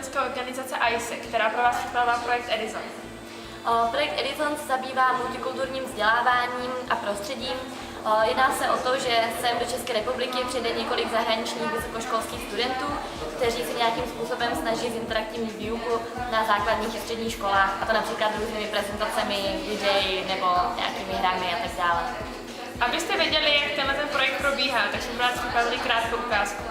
studentské organizace ISE, která pro vás připravila projekt Edison. Projekt Edison se zabývá multikulturním vzděláváním a prostředím. Jedná se o to, že sem do České republiky přijde několik zahraničních vysokoškolských studentů, kteří se nějakým způsobem snaží zinteraktivní výuku na základních a středních školách, a to například různými prezentacemi, videí nebo nějakými hrami a tak dále. Abyste věděli, jak tenhle ten projekt probíhá, tak jsme pro vás připravili krátkou ukázku.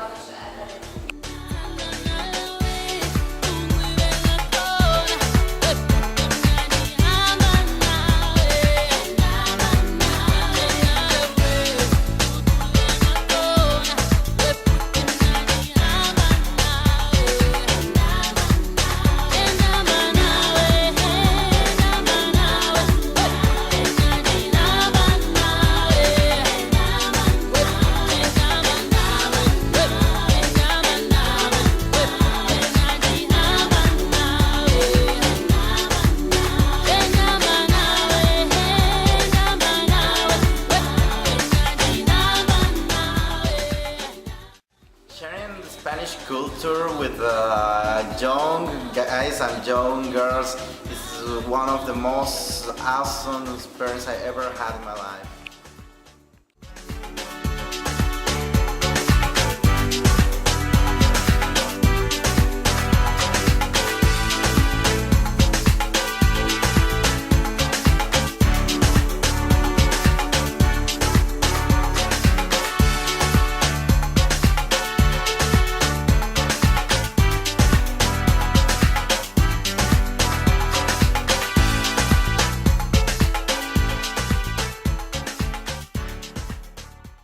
Sharing the Spanish culture with young guys and young girls is one of the most awesome experiences I ever had in my life.